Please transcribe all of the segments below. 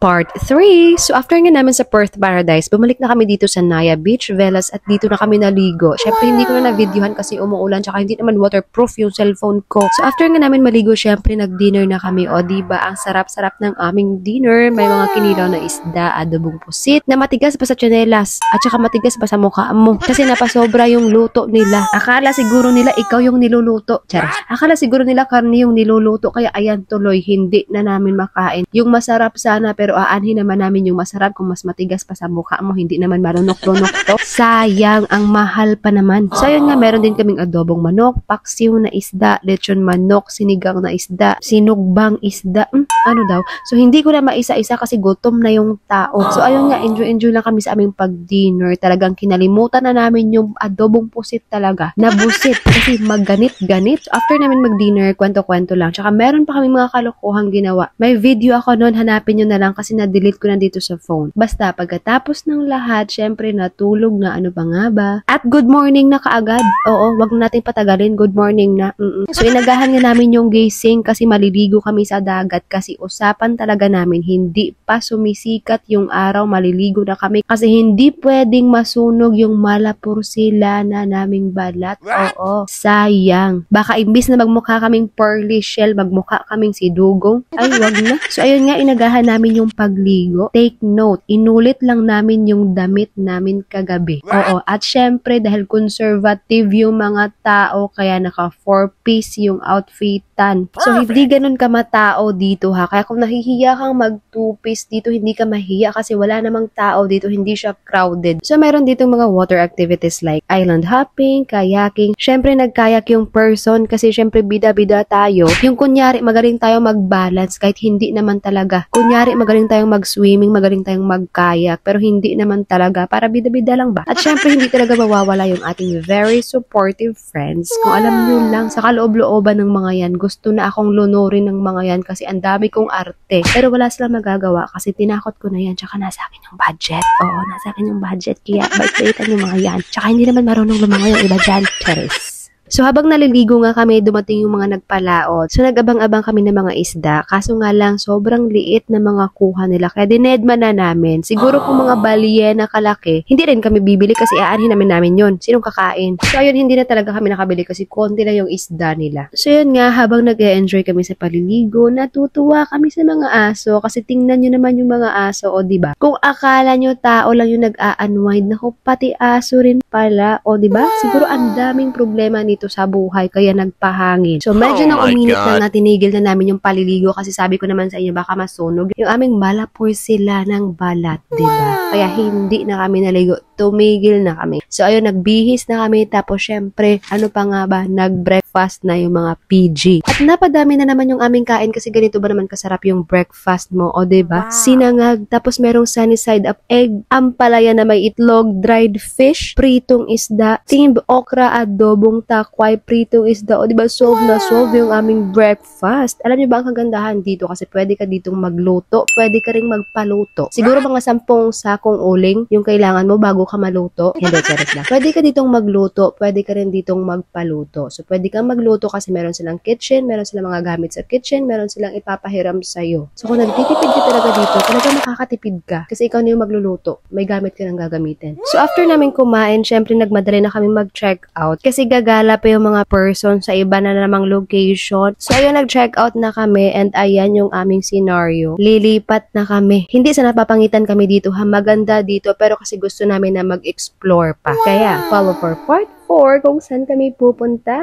Part 3. So after nga namin sa Perth Paradise, bumalik na kami dito sa Naya Beach Villas at dito na kami naligo. Syempre hindi ko na na-videohan kasi umuulan tsaka hindi naman waterproof yung cellphone ko. So after nga namin maligo, syempre nag-dinner na kami. O diba, ang sarap-sarap ng aming dinner. May mga kinilaw na isda, adobong pusit na matigas pa sa tsinelas at saka matigas pa sa mukha mo. Kasi napasobra yung luto nila. Akala siguro nila ikaw yung niluluto. Charas. Akala siguro nila karne yung niluluto. Kaya ayan tuloy, hindi na namin makain. Yung masarap sana pero aanhin naman namin yung masarap kung mas matigas pa sa mukha mo. Hindi naman marunok-runok to. Sayang, ang mahal pa naman. So yun nga, meron din kaming adobong manok, paksiw na isda, lechon manok, sinigang na isda, sinugbang isda, ano daw. So hindi ko na maisa-isa kasi gutom na yung tao. So ayun nga, enjoy lang kami sa aming pag-dinner. Talagang kinalimutan na namin yung adobong pusit talaga. Nabusit kasi magganit-ganit. So after namin mag-dinner, kwento-kwento lang. Tsaka meron pa kami mga kalokohang ginawa. May video ako noon, hanapin nyo na lang kasi na-delete ko na dito sa phone. Basta pagkatapos ng lahat, syempre natulog na, ano pa nga ba? At good morning na kaagad. Oo, wag na natin patagalin, good morning na. So inagahan nga namin yung gising kasi maliligo kami sa dagat kasi usapan talaga namin hindi pa sumisikat yung araw, maliligo na kami kasi hindi pwedeng masunog yung malapursilana naming balat. Oo, sayang. Baka imbis na magmukha kaming pearly shell, magmukha kaming si Dugong. Ay, wag na. So ayun nga, inagahan namin yung pagligo. Take note, inulit lang namin yung damit namin kagabi. Oo, at syempre dahil conservative yung mga tao kaya naka 4-piece yung outfitan. So hindi ganun ka matao dito ha. Kaya kung nahihiya kang mag 2-piece dito, hindi ka mahiya kasi wala namang tao dito, hindi siya crowded. So meron dito mga water activities like island hopping, kayaking. Syempre nagkayak yung person kasi syempre bida-bida tayo. Yung kunyari magaling tayo mag-balance kahit hindi naman talaga. Kunyari magaling tayong mag-swimming, magaling tayong mag-kayak, pero hindi naman talaga. Para bida-bida lang ba? At syempre, hindi talaga mawawala yung ating very supportive friends. Kung alam nyo lang, sa kaloob-looban ng mga yan, gusto na akong lunurin ng mga yan kasi ang dami kong arte. Pero wala silang magagawa kasi tinakot ko na yan. Tsaka nasa akin yung budget. Oo, nasa akin yung budget. Kaya bait-baitan yung mga yan. Tsaka hindi naman marunong lumangoy yung iba dyan. Charis. So habang naliligo nga kami, dumating yung mga nagpalaot. So nag-abang-abang kami ng mga isda. Kaso nga lang, sobrang liit na mga kuha nila. Kaya dinedma na namin. Siguro kung mga balyena kalaki, hindi rin kami bibili kasi aanhin namin yun. Sinong kakain? So ayun, hindi na talaga kami nakabili kasi konti na yung isda nila. So yun nga, habang nag-e-enjoy kami sa paliligo, natutuwa kami sa mga aso. Kasi tingnan nyo naman yung mga aso, o diba? Kung akala nyo tao lang yung nag-a-unwind, naku, pati aso rin pala, o diba? Siguro ang daming problema nito sa buhay kaya nagpahangin. So medyo nang uminit na tinigil na namin yung paliligo kasi sabi ko naman sa inyo baka masunog yung aming malapursilana ng balat, diba? Kaya hindi na kami naligo. Tumigil na kami. So ayun, nagbihis na kami tapos syempre, ano pa nga ba, nag-breakfast na yung mga PG. At napadami na naman yung aming kain kasi ganito ba naman kasarap yung breakfast mo, o diba? Sinangag, tapos merong sunny side up egg, ampalaya na may itlog, dried fish, pritong isda, tingin okra, adobong takway, pritong isda, o diba, solve na solve yung aming breakfast. Alam niyo ba ang kagandahan dito kasi pwede ka ditong magluto, pwede ka ring magpaluto. Siguro mga 10 sakong uling yung kailangan mo bago ka maluto. Hindi, charis lang. Pwede ka ditong magluto, pwede ka rin ditong magpaluto. So, pwede kang magluto kasi meron silang kitchen, meron silang mga gamit sa kitchen, meron silang ipapahiram sa'yo. So, kung nagtitipid ka talaga dito, talaga makakatipid ka. Kasi ikaw na yung magluluto. May gamit ka nang gagamitin. So, after namin kumain, syempre nagmadali na kami mag-check out. Kasi gagala pa yung mga person sa iba na namang location. So, ayun, nag-check out na kami and ayan yung aming scenario. Lilipat na kami. Hindi sa napapangitan kami dito ha. Maganda dito pero kasi gusto namin na mag-explore pa. Kaya, follow for part 4 kung saan kami pupunta.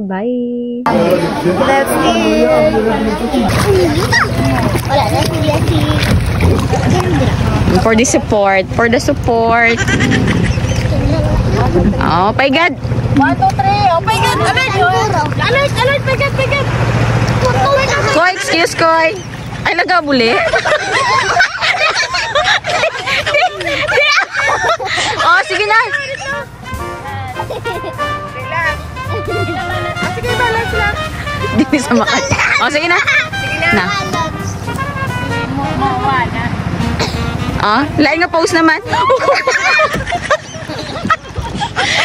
Bye! Let's eat! For the support. For the support. Oh, paigad! 1, 2, 3. Oh, paigad! Alert! Alert! Paigad! Paigad! Koy, excuse Koy. Ay, nagabuli? Oh, sige na. Sige, balance lang. Hindi sa makat. Oh, sige na. Na. Oh, lain nga pose naman.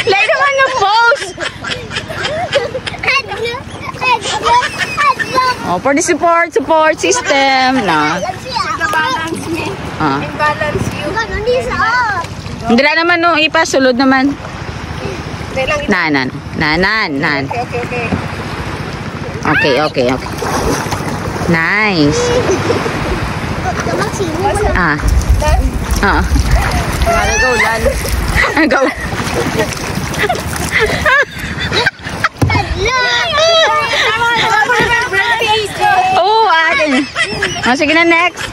Lain naman nga pose. Oh, for the support system. Na. Balance me. Ah. Imbalance you. Hindi sa Hindi naman no, ipa sulod naman. Hindi lang. Nan. Okay. Okay. Nice. Ah. Go, Dan. Go. Oh, atin. Oh, sige na, next.